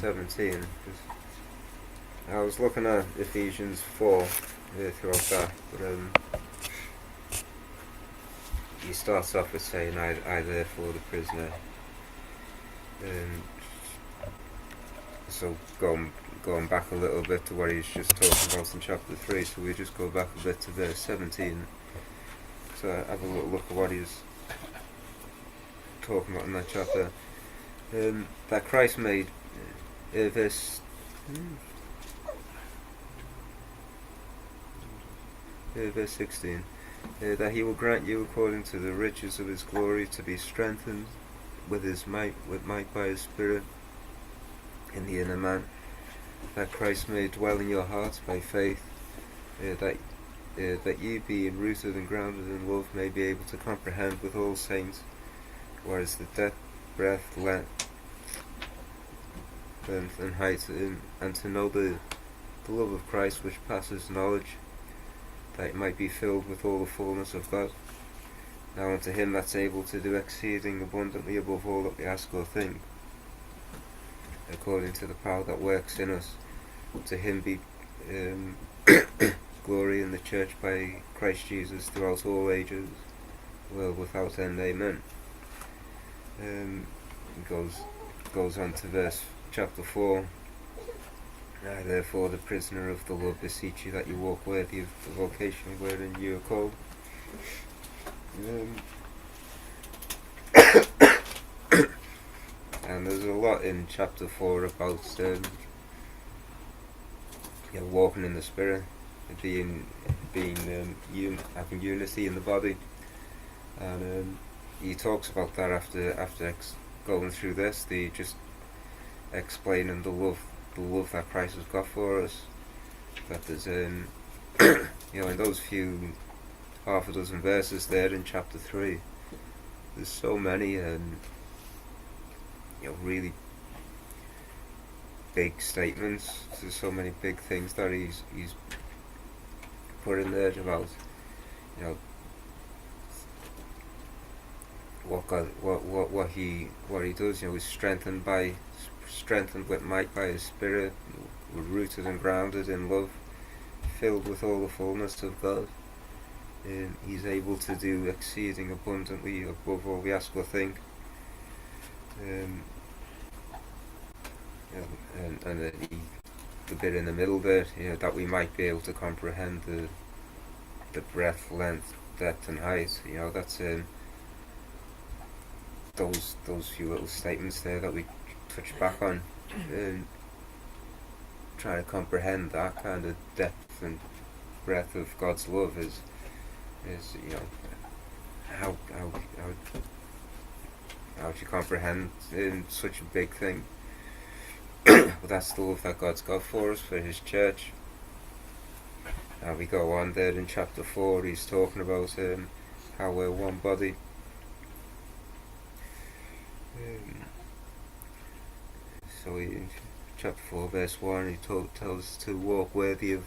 17. I was looking at Ephesians 4 throughout that, but he starts off with saying, I therefore the prisoner. So going back a little bit to what he's just talking about in chapter 3, so we just go back a bit to verse 17. So have a little look at what he's talking about in that chapter. That Christ made, verse 16, that he will grant you according to the riches of his glory to be strengthened with might by his Spirit in the inner man, that Christ may dwell in your hearts by faith, that you, being rooted and grounded in love, may be able to comprehend with all saints what is the depth, breadth, length, and height, and to know the love of Christ which passes knowledge, that it might be filled with all the fullness of God. Now unto him that's able to do exceeding abundantly above all that we ask or think, according to the power that works in us, to him be glory in the church by Christ Jesus throughout all ages, world without end. Amen. Goes on to verse chapter 4. I therefore, the prisoner of the Lord, beseech you that you walk worthy of the vocation wherein you are called. And there's a lot in chapter 4 about walking in the Spirit, having unity in the body, and he talks about that after going through this. They just explaining the love that Christ has got for us. That there's in those few half a dozen verses there in chapter 3, there's so many really big statements. There's so many big things that he's put in there about what he does. He's strengthened with might by his Spirit. We're rooted and grounded in love, filled with all the fullness of God. He's able to do exceeding abundantly above all we ask or think. And the bit in the middle there, that we might be able to comprehend the breadth, length, depth, and height. That's those few little statements there that we touch back on, trying to comprehend that kind of depth and breadth of God's love is how do you comprehend such a big thing? But that's the love that God's got for us, for his church. And we go on there in chapter 4, he's talking about how we're one body. So in chapter 4 verse 1, he tells us to walk worthy of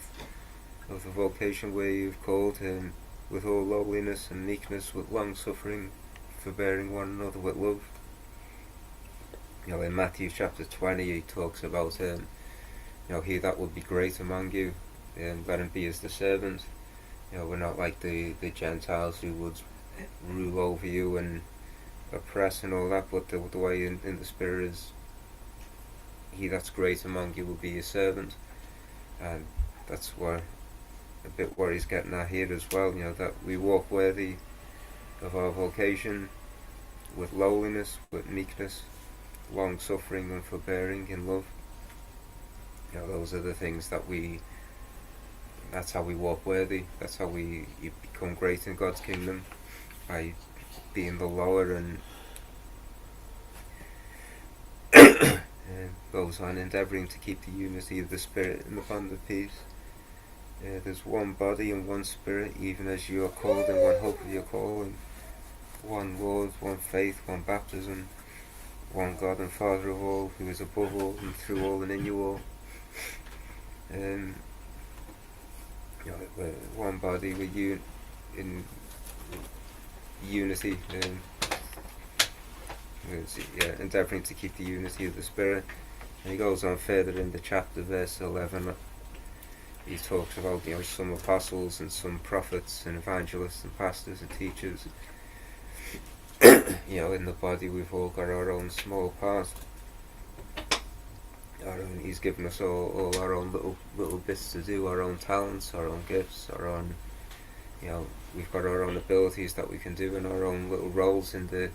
the vocation where you've called him, with all lowliness and meekness, with long suffering, forbearing one another with love. In Matthew chapter 20, he talks about he that would be great among you, let him be as the servant. We're not like the Gentiles who would rule over you and oppress and all that, but the way in the Spirit is, he that's great among you will be your servant. And that's what he's getting at here as well, that we walk worthy of our vocation, with lowliness, with meekness, long suffering and forbearing in love. Those are the things that's how we walk worthy. That's how you become great in God's kingdom, by being the lower, and goes on endeavouring to keep the unity of the Spirit in the bond of peace. There's one body and one Spirit, even as you are called in one hope of your calling, one Lord, one faith, one baptism, one God and Father of all, who is above all and through all and in you all. We're one body, we're in unity, endeavouring to keep the unity of the Spirit. And he goes on further in the chapter, verse 11. He talks about some apostles and some prophets and evangelists and pastors and teachers. In the body we've all got our own small part. He's given us all our own little bits to do, our own talents, our own gifts, our own, we've got our own abilities that we can do, and our own little roles in the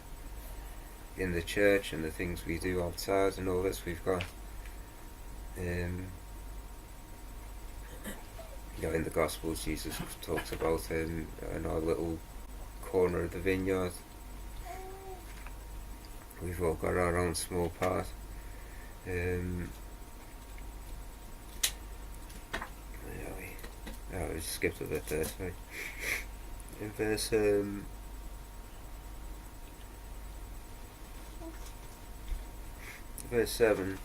church and the things we do outside and all this we've got. In the Gospels, Jesus talks about in our little corner of the vineyard. We've all got our own small part. We skipped a bit there, sorry. In verse 7,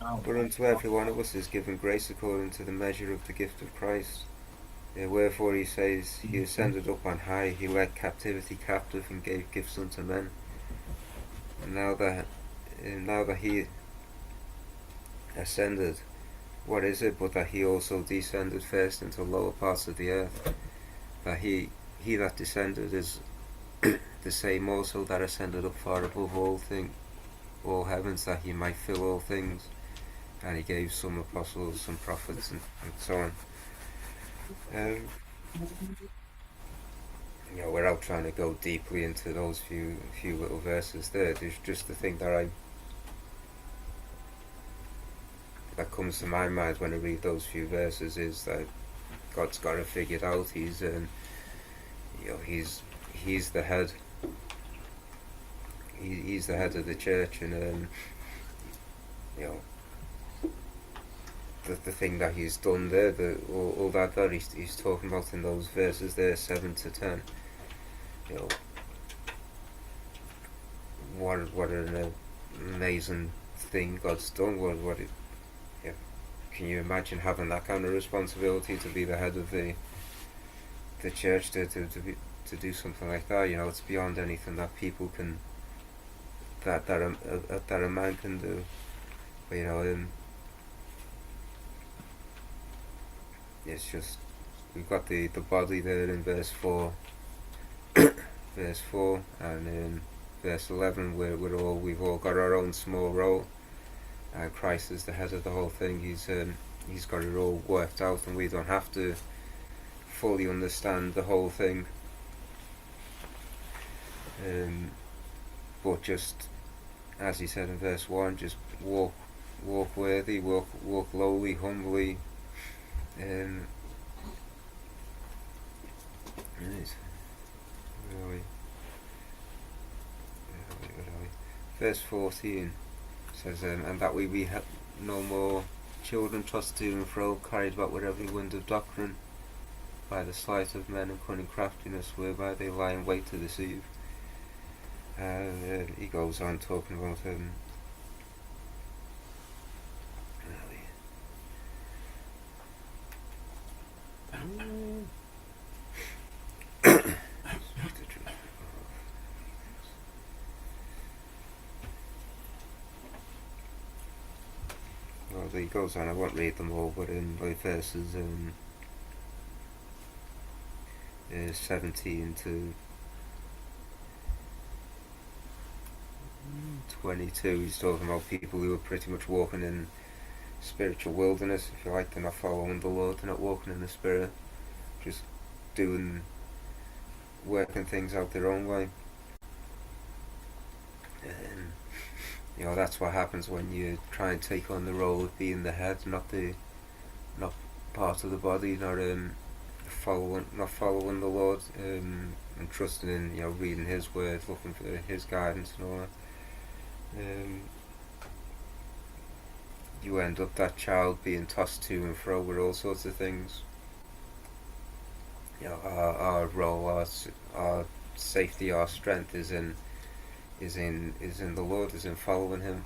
but unto every one of us is given grace according to the measure of the gift of Christ. Wherefore he says, he ascended up on high, he led captivity captive and gave gifts unto men. And now that he ascended, what is it but that he also descended first into the lower parts of the earth? That he that descended is the same also that ascended up far above all heavens, that he might fill all things. And he gave some apostles, some prophets, and so on. Without trying to go deeply into those few little verses there's just the thing that comes to my mind when I read those few verses is that God's got it figured out. He's the head. He's the head of the church, and the thing that he's done there, all that he's talking about in those verses there, 7 to 10. What an amazing thing God's done. Can you imagine having that kind of responsibility to be the head of the church, to do something like that? It's beyond anything that people can, that a man can do. But it's just, we've got the body there in verse 4, verse 4, and in verse 11 we've all got our own small role. Christ is the head of the whole thing. He's got it all worked out, and we don't have to fully understand the whole thing. But just, as he said in verse 1, just walk worthy, walk lowly, humbly. Verse 14 says, and that we be no more children tossed to and fro, carried about with every wind of doctrine, by the sleight of men and cunning craftiness, whereby they lie in wait to deceive. He goes on talking about he goes on, I won't read them all, but in verses 17 to 22, he's talking about people who are pretty much walking in spiritual wilderness, if you like. They're not following the Lord, they're not walking in the Spirit, just working things out their own way. That's what happens when you try and take on the role of being the head, not part of the body, not following the Lord, and trusting in reading His word, looking for His guidance and all that. You end up that child being tossed to and fro with all sorts of things. Our role, our safety, our strength is in the Lord, is in following Him.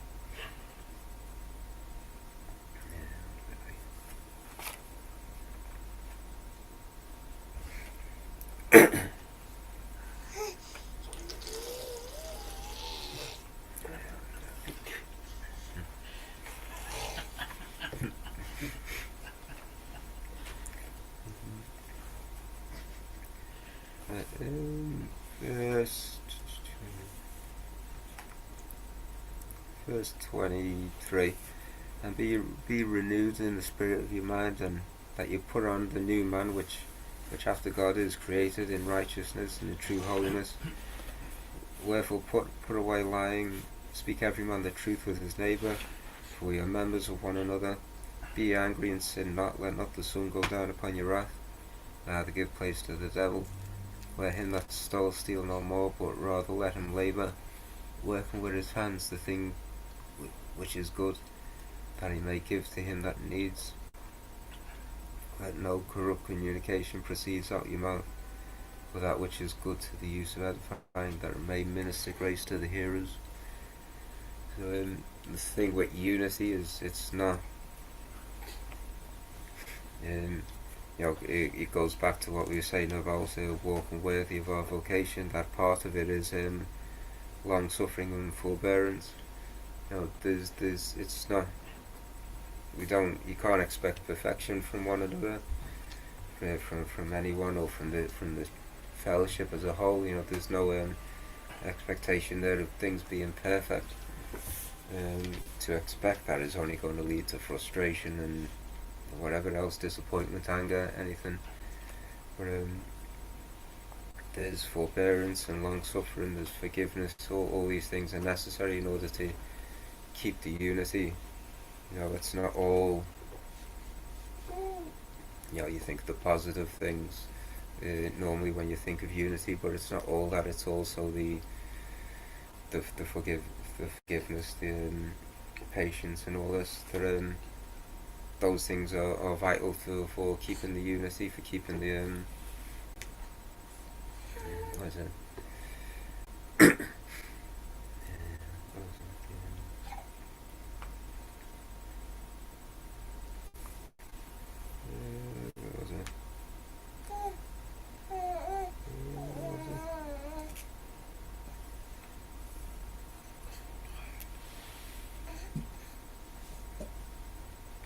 verse 23, and be renewed in the spirit of your mind, and that you put on the new man, which after God is created in righteousness and in true holiness. Wherefore put away lying, speak every man the truth with his neighbour, for we are members of one another. Be angry and sin not, let not the sun go down upon your wrath, neither give place to the devil. Let him that stole steal no more, but rather let him labour, working with his hands the thing which is good, that he may give to him that needs. Let no corrupt communication proceed out your mouth, but that which is good to the use of edifying, that it may minister grace to the hearers. So the thing with unity is it's not, it goes back to what we were saying about walking worthy of our vocation. That part of it is long suffering and forbearance. It's not. You can't expect perfection from one another, from anyone, or from the fellowship as a whole. There's no expectation there of things being perfect. To expect that is only going to lead to frustration and whatever else, disappointment, anger, anything. But there's forbearance and long suffering, there's forgiveness. All these things are necessary in order to keep the unity. It's not all, you think the positive things normally when you think of unity, but it's not all that. It's also the forgiveness, the patience and all this. Those things are vital for keeping the unity, for keeping the what is it?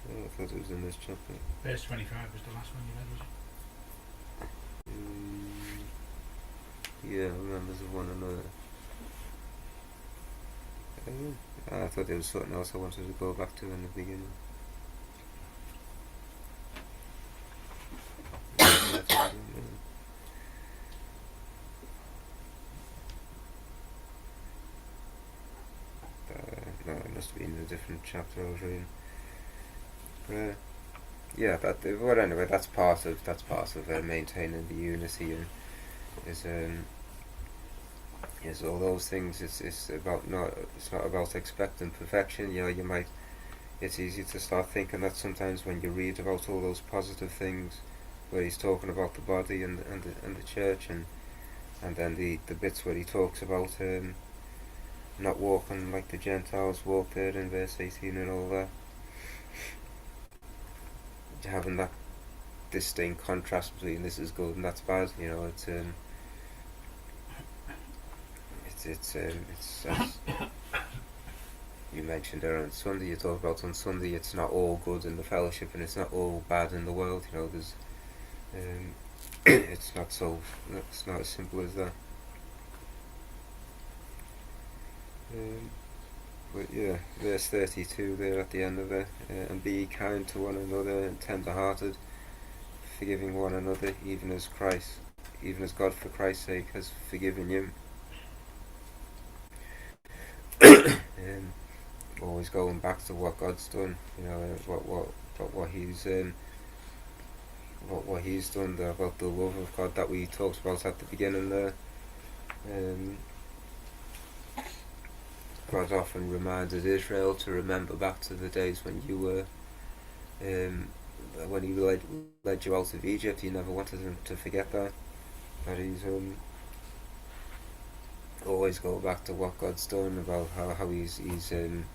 I thought it was in this chapter. Verse 25 was the last one you read, was it? Yeah, members of one another. I thought there was something else I wanted to go back to in the beginning. No, it must have been a different chapter I was reading. Yeah, anyway, that's part of maintaining the unity, and is all those things. It's not about expecting perfection. It's easy to start thinking that sometimes when you read about all those positive things, where he's talking about the body and the church, and then the bits where he talks about not walking like the Gentiles walked there in verse 18 and all that. Having that distinct contrast between this is good and that's bad, it's as you mentioned there on Sunday. You talk about on Sunday, it's not all good in the fellowship and it's not all bad in the world. There's it's not as simple as that. But yeah, verse 32 there at the end of it, and be kind to one another and tender-hearted, forgiving one another, even as God for Christ's sake has forgiven you. Always going back to what God's done, what He's done there, about the love of God that we talked about at the beginning there. God often reminded Israel to remember back to the days when you were, when He led you out of Egypt. He never wanted them to forget that He's always go back to what God's done, about how He's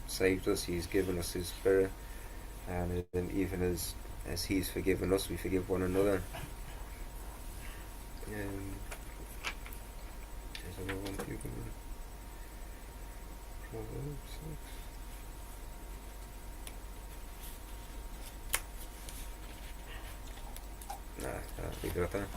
saved us, He's given us His Spirit, and even as He's forgiven us, we forgive one another. Nah, we got that.